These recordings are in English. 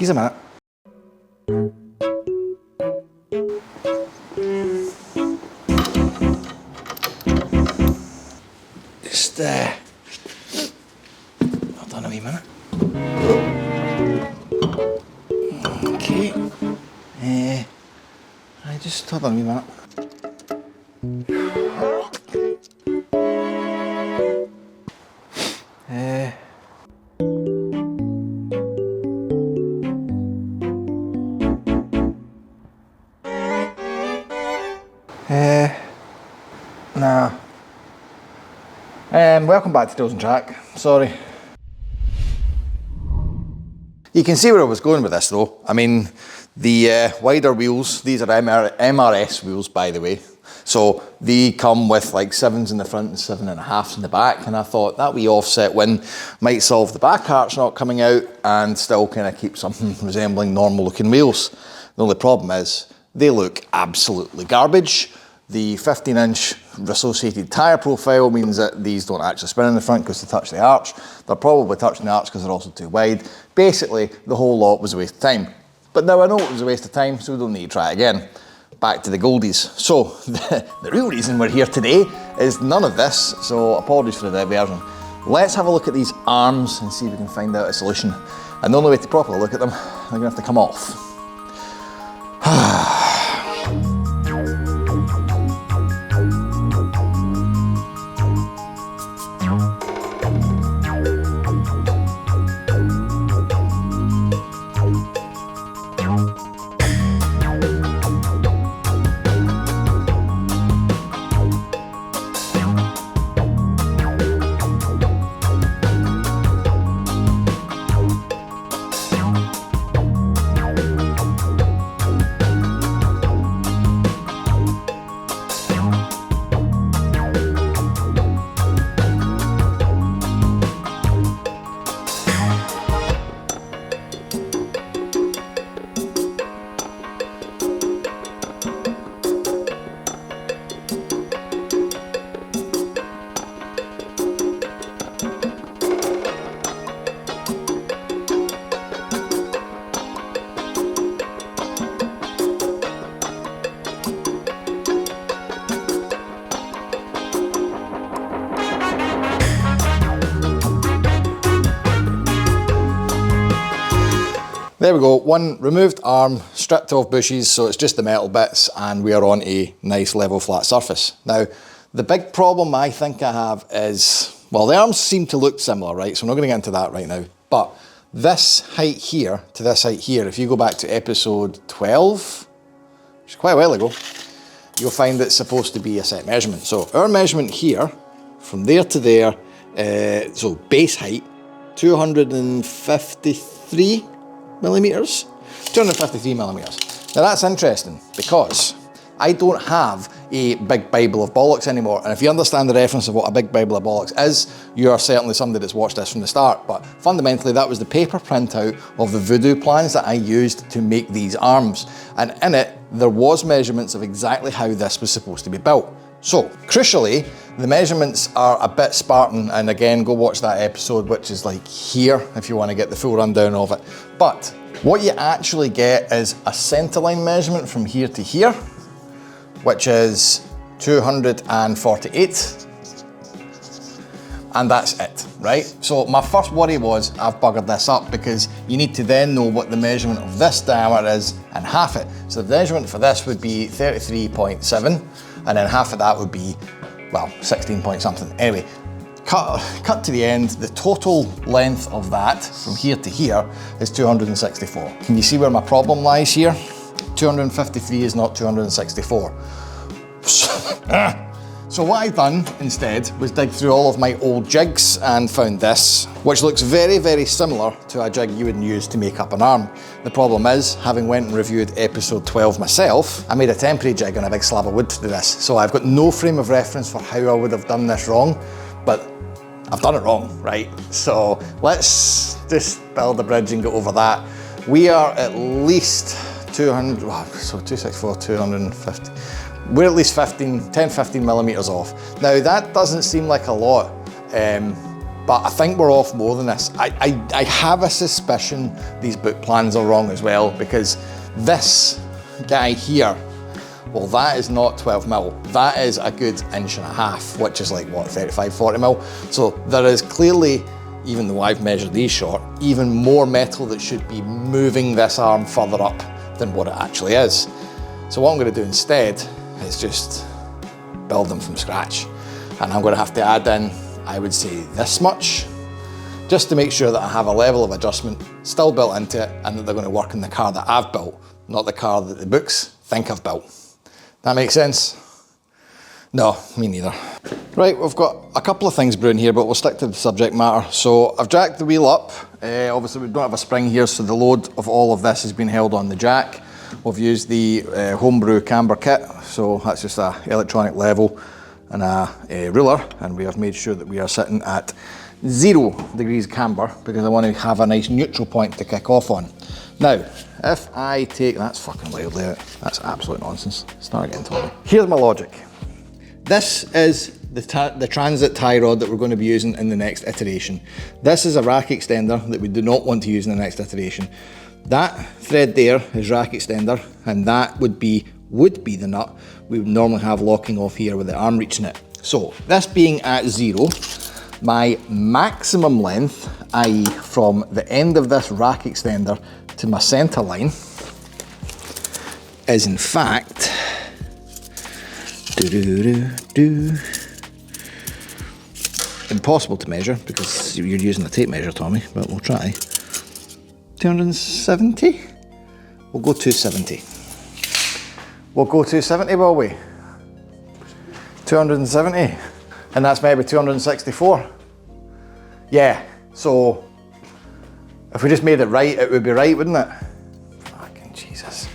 Here's a minute. Just, hold on a wee minute. Okay. I just, hold on a wee minute. Nah. Welcome back to Tools and Track. Sorry. You can see where I was going with this though. I mean, the wider wheels, these are MRS wheels, by the way. So they come with like 7s in the front and 7.5s in the back. And I thought that wee offset wing might solve the back arch not coming out and still kind of keep something resembling normal looking wheels. The only problem is they look absolutely garbage. The 15-inch associated tyre profile means that these don't actually spin in the front because they touch the arch. They're probably touching the arch because they're also too wide. Basically, the whole lot was a waste of time. But now I know it was a waste of time, so we don't need to try it again. Back to the goldies. So, the real reason we're here today is none of this, so apologies for the diversion. Let's have a look at these arms and see if we can find out a solution. And the only way to properly look at them, they're going to have to come off. There we go, one removed arm, stripped off bushes, so it's just the metal bits and we are on a nice level flat surface. Now, the big problem I think I have is, well, the arms seem to look similar, right? So I'm not going to get into that right now. But this height here to this height here, if you go back to episode 12, which is quite a while ago, you'll find it's supposed to be a set measurement. So our measurement here, from there to there, so base height, 253 millimeters, 253 millimeters. Now that's interesting because I don't have a big Bible of bollocks anymore. And if you understand the reference of what a big Bible of bollocks is, you are certainly somebody that's watched this from the start. But fundamentally, that was the paper printout of the voodoo plans that I used to make these arms. And in it, there was measurements of exactly how this was supposed to be built. So, crucially, the measurements are a bit Spartan, and again, go watch that episode, which is like here, if you want to get the full rundown of it. But what you actually get is a centerline measurement from here to here, which is 248, and that's it, right? So my first worry was, I've buggered this up, because you need to then know what the measurement of this diameter is and half it. So the measurement for this would be 33.7, and then half of that would be, well, 16 point something. Anyway, cut to the end, the total length of that from here to here is 264. Can you see where my problem lies here? 253 is not 264. So what I've done instead was dig through all of my old jigs and found this, which looks very, very similar to a jig you would use to make up an arm. The problem is, having went and reviewed episode 12 myself, I made a temporary jig on a big slab of wood to do this. So I've got no frame of reference for how I would have done this wrong, but I've done it wrong, right? So let's just build a bridge and go over that. We are at least 200, well, so 264, 250. We're at least 10, 15 millimeters off. Now that doesn't seem like a lot, but but I think we're off more than this. I have a suspicion these book plans are wrong as well, because this guy here, well, that is not 12 mil. That is a good 1.5 inches, which is like, what, 35, 40 mil? So there is clearly, even though I've measured these short, even more metal that should be moving this arm further up than what it actually is. So what I'm gonna do instead is just build them from scratch. And I'm gonna have to add in, I would say, this much, just to make sure that I have a level of adjustment still built into it, and that they're gonna work in the car that I've built, not the car that the books think I've built. That makes sense? No, me neither. Right, we've got a couple of things brewing here, but we'll stick to the subject matter. So I've jacked the wheel up. Obviously we don't have a spring here, so the load of all of this has been held on the jack. We've used the homebrew camber kit, so that's just an electronic level and a ruler, and we have made sure that we are sitting at 0 degrees camber, because I want to have a nice neutral point to kick off on. Now, if I take, that's fucking loud there, that's absolute nonsense. Start again, Tommy. Here's my logic. This is the transit tie rod that we're going to be using in the next iteration. This is a rack extender that we do not want to use in the next iteration. That thread there is rack extender, and that would be the nut we would normally have locking off here with the arm reaching it. So this being at 0, my maximum length, i.e. from the end of this rack extender to my centre line, is in fact impossible to measure because you're using a tape measure, Tommy, but we'll try. 270? We'll go 270. We'll go 270, will we? 270. And that's maybe 264. Yeah, so if we just made it right, it would be right, wouldn't it? Fucking Jesus.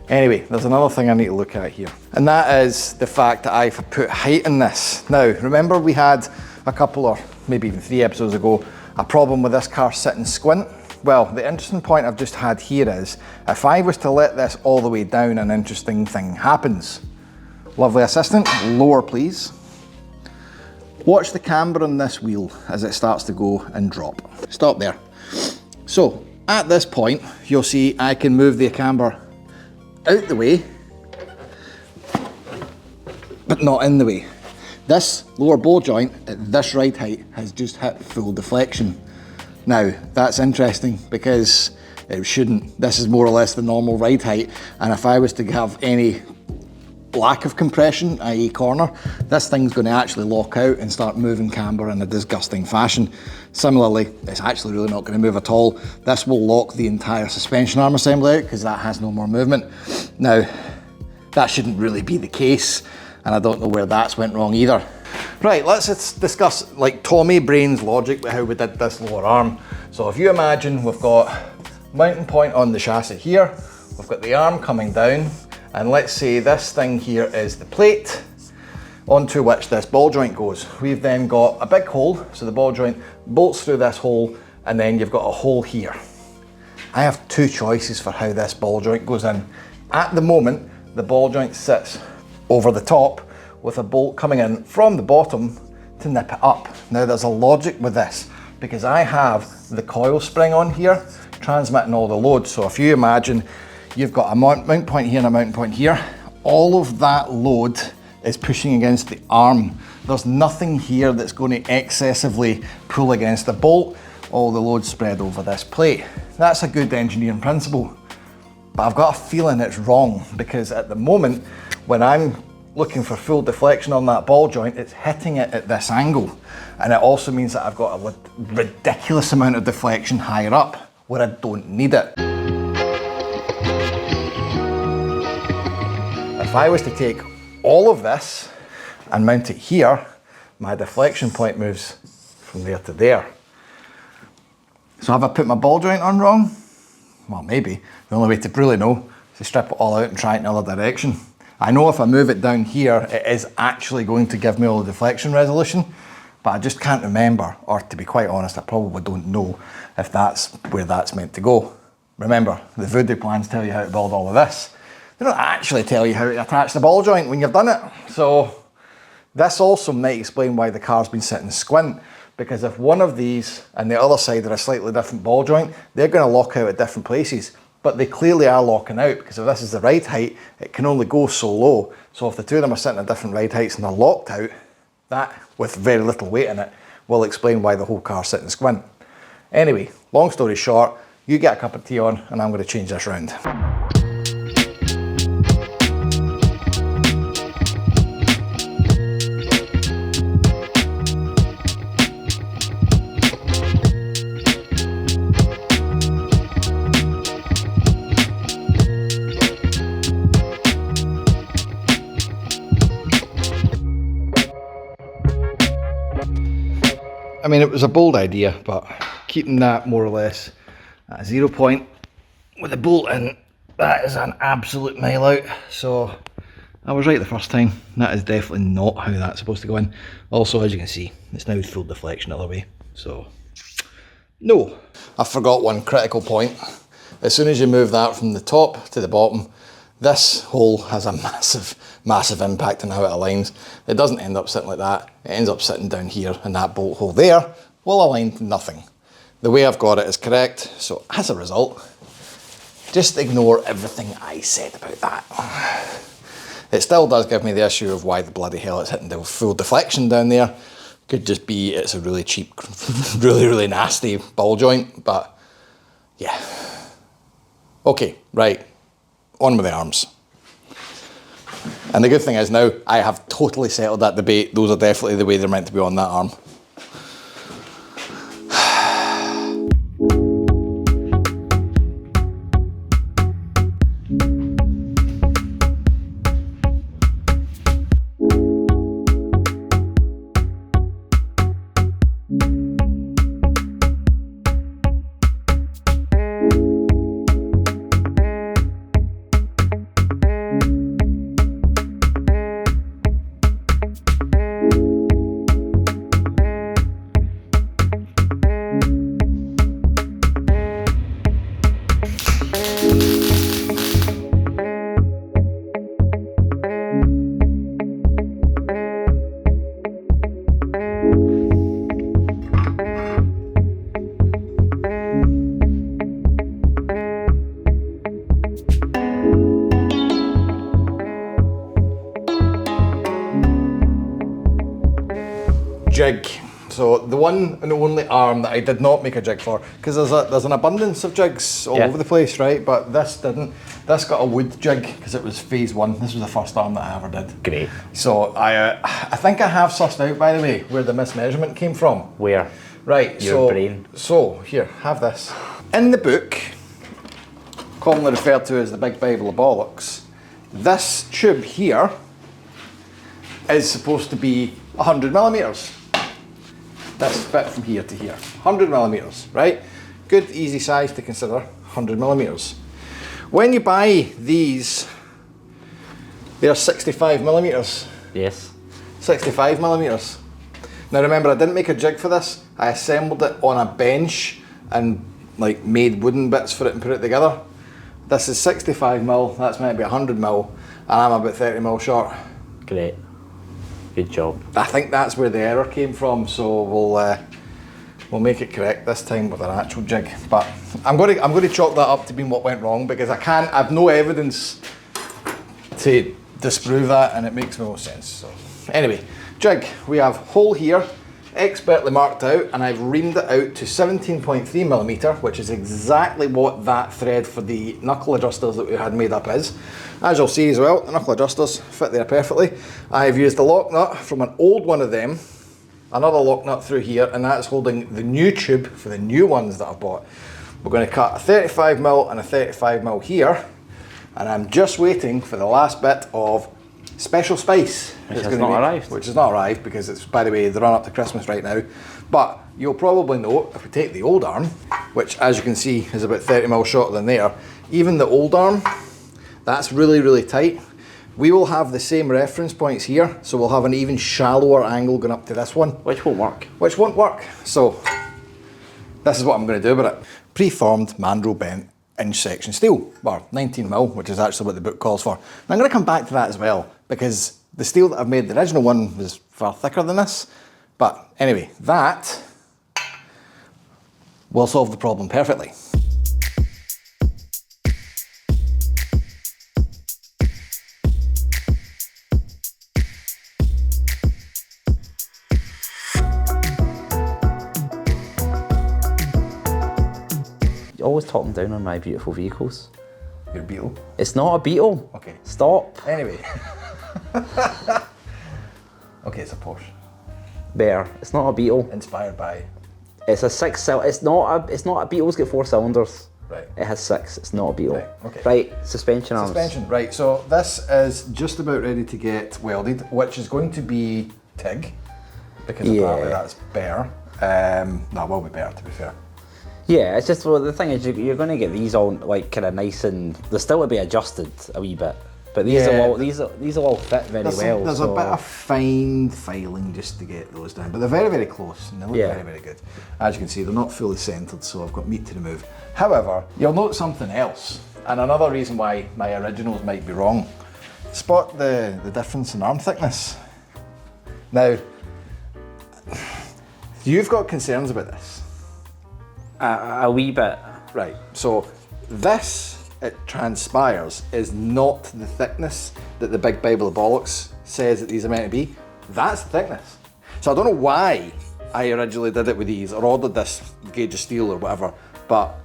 Anyway, there's another thing I need to look at here, and that is the fact that I've put height in this. Now, remember we had a couple, or maybe even 3 episodes ago, a problem with this car sitting squint? Well, the interesting point I've just had here is, if I was to let this all the way down, an interesting thing happens. Lovely assistant, lower please. Watch the camber on this wheel as it starts to go and drop. Stop there. So, at this point, you'll see I can move the camber out the way, but not in the way. This lower ball joint at this ride height has just hit full deflection. Now, that's interesting because it shouldn't. This is more or less the normal ride height, and if I was to have any lack of compression, i.e. corner, this thing's going to actually lock out and start moving camber in a disgusting fashion. Similarly, it's actually really not going to move at all. This will lock the entire suspension arm assembly out because that has no more movement. Now, that shouldn't really be the case, and I don't know where that's went wrong either. Right, let's discuss like Tommy Brain's logic with how we did this lower arm. So if you imagine we've got mounting point on the chassis here, we've got the arm coming down, and let's say this thing here is the plate onto which this ball joint goes. We've then got a big hole, so the ball joint bolts through this hole, and then you've got a hole here. I have 2 choices for how this ball joint goes in. At the moment, the ball joint sits over the top with a bolt coming in from the bottom to nip it up. Now there's a logic with this, because I have the coil spring on here transmitting all the load. So if you imagine you've got a mount point here and a mount point here, all of that load is pushing against the arm. There's nothing here that's going to excessively pull against the bolt. All the load spread over this plate. That's a good engineering principle, but I've got a feeling it's wrong, because at the moment when I'm looking for full deflection on that ball joint, it's hitting it at this angle, and it also means that I've got a ridiculous amount of deflection higher up where I don't need it. If I was to take all of this and mount it here, my deflection point moves from there to there. So have I put my ball joint on wrong? Well, maybe. The only way to really know is to strip it all out and try it in another direction. I know if I move it down here, it is actually going to give me all the deflection resolution, but I just can't remember, or to be quite honest, I probably don't know if that's where that's meant to go. Remember, the voodoo plans tell you how to build all of this. They don't actually tell you how to attach the ball joint when you've done it. So this also might explain why the car's been sitting squint, because if one of these and the other side are a slightly different ball joint, they're going to lock out at different places. But they clearly are locking out, because if this is the ride height, it can only go so low. So if the two of them are sitting at different ride heights and they're locked out, that, with very little weight in it, will explain why the whole car's sitting squint. Anyway, long story short, you get a cup of tea on and I'm going to change this round. I mean, it was a bold idea, but keeping that more or less at a 0 point with the bolt in, that is an absolute mile out. So I was right the first time. That is definitely not how that's supposed to go in. Also, as you can see, it's now full deflection the other way. So, no. I forgot one critical point. As soon as you move that from the top to the bottom, this hole has a massive impact on how it aligns. It doesn't end up sitting like that. It ends up sitting down here, and that bolt hole there will align to nothing. The way I've got it is correct, so as a result, just ignore everything I said about that. It still does give me the issue of why the bloody hell it's hitting the full deflection down there. Could just be it's a really cheap, really nasty ball joint, but yeah. Okay, right. On with the arms. And the good thing is now I have totally settled that debate. Those are definitely the way they're meant to be on that arm. Jig. So the one and only arm that I did not make a jig for, because there's an abundance of jigs all over the place, right? But this didn't. This got a wood jig because it was phase one. This was the first arm that I ever did. Great. So I think I have sussed out, by the way, where the mismeasurement came from. Where? Right. Your brain. So here, have this. In the book, commonly referred to as the Big Bible of Bollocks, this tube here is supposed to be 100 millimeters. This bit from here to here, 100 millimeters, right? Good, easy size to consider, 100 millimeters. When you buy these, they're 65 millimeters. Yes. 65 millimeters. Now remember, I didn't make a jig for this. I assembled it on a bench and like made wooden bits for it and put it together. This is 65 mil, that's meant to be 100 mil, and I'm about 30 mil short. Great. Good job. I think that's where the error came from, so we'll make it correct this time with an actual jig. But I'm going to chalk that up to being what went wrong, because I've no evidence to disprove that, and it makes no sense. So anyway, jig. We have hole here, expertly marked out, and I've reamed it out to 17.3 millimeter, which is exactly what that thread for the knuckle adjusters that we had made up is. As you'll see as well, the knuckle adjusters fit there perfectly. I've used a lock nut from an old one of them, another lock nut through here, and that's holding the new tube for the new ones that I've bought. We're going to cut a 35 mil and a 35 mil here, and I'm just waiting for the last bit of special spice. Which has not arrived. Which has not arrived, because it's, by the way, the run up to Christmas right now. But you'll probably know, if we take the old arm, which as you can see is about 30 mil shorter than there, even the old arm, that's really tight. We will have the same reference points here, so we'll have an even shallower angle going up to this one. Which won't work. Which won't work. So this is what I'm going to do with it. Preformed mandrel bent inch section steel, or 19 mil, which is actually what the book calls for. And I'm going to come back to that as well, because the steel that I've made, the original one was far thicker than this, But anyway, that will solve the problem perfectly. You're always talking down on my beautiful vehicles. Your Beetle? It's not a Beetle. Okay. Stop. Anyway. Okay, it's a Porsche. Bear. It's not a Beetle. Inspired by... It's a 6-cylinder. It's not a Beetle. It's got 4 cylinders. Right. It has 6. It's not a Beetle. Right, okay. Right, suspension arms. Suspension, right. So this is just about ready to get welded, which is going to be TIG, because apparently that's better. No, it will be better, to be fair. Yeah, it's just, well, the thing is, you're going to get these all like kind of nice, and they're still to be adjusted a wee bit. But these will all fit very well. There's a bit of fine filing just to get those down, but they're very, very close and they look very, very good. As you can see, they're not fully centered, so I've got meat to remove. However, you'll note something else, and another reason why my originals might be wrong. Spot the difference in arm thickness. Now, you've got concerns about this. A wee bit. Right, so this, it transpires, is not the thickness that the big Bible of Bollocks says that these are meant to be. That's the thickness. So I don't know why I originally did it with these or ordered this gauge of steel or whatever, but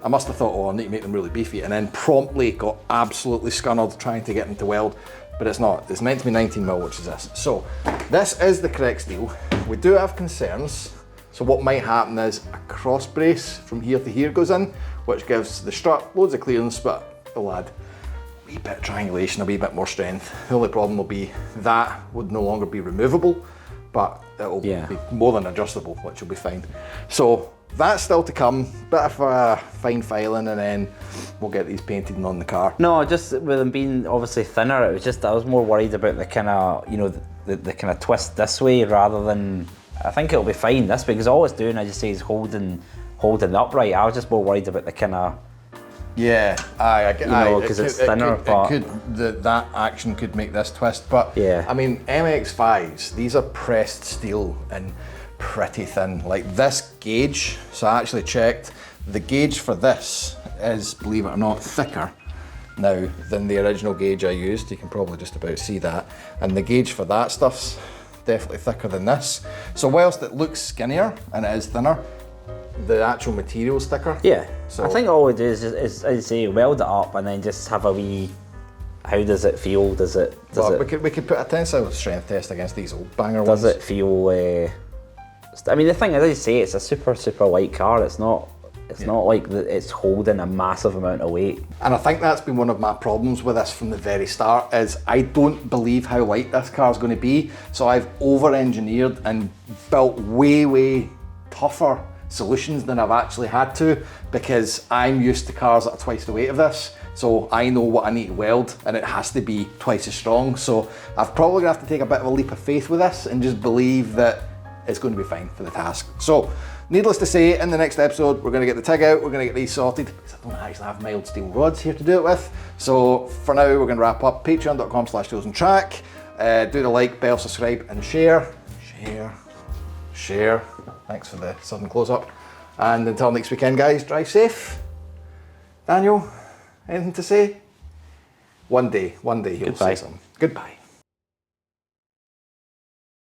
I must have thought, oh, I need to make them really beefy, and then promptly got absolutely scunnered trying to get them to weld, but it's not. It's meant to be 19mm, which is this. So this is the correct steel. We do have concerns. So what might happen is a cross brace from here to here goes in, which gives the strut loads of clearance, but it'll add a wee bit of triangulation, a wee bit more strength. The only problem will be that would no longer be removable, but it'll be more than adjustable, which will be fine. So that's still to come, bit of fine filing, and then we'll get these painted and on the car. No, just with them being obviously thinner, it was just, I was more worried about the kind of, you know, the kind of twist this way rather than, I think it'll be fine this way, because all it's doing, I just say, is holding upright. I was just more worried about the kind of, yeah, I get, you know, because it's thinner. That action could make this twist, but yeah. I mean, MX-5s, these are pressed steel and pretty thin. Like this gauge, so I actually checked, the gauge for this is, believe it or not, thicker now than the original gauge I used. You can probably just about see that. And the gauge for that stuff's definitely thicker than this. So whilst it looks skinnier and it is thinner, the actual material's thicker. Yeah, so I think all we do is just, as I say, weld it up and then just have a wee, how does it feel? We could put a tensile strength test against these old banger ones. ones. Does it feel, I mean, the thing is, as I say, it's a super, super light car. It's not like it's holding a massive amount of weight. And I think that's been one of my problems with this from the very start, is I don't believe how light this car is going to be. So I've over-engineered and built way, way tougher solutions than I've actually had to, because I'm used to cars that are twice the weight of this. So I know what I need to weld, and it has to be twice as strong. So I've probably gonna have to take a bit of a leap of faith with this and just believe that it's going to be fine for the task. So, needless to say, in the next episode, we're going to get the TIG out, we're going to get these sorted, because I don't actually have mild steel rods here to do it with. So, for now, we're going to wrap up. Patreon.com/ToolsandTrack. Do the like, bell, subscribe, and share. Share. Thanks for the sudden close-up. And until next weekend, guys, drive safe. Daniel, anything to say? One day he'll say something. Goodbye.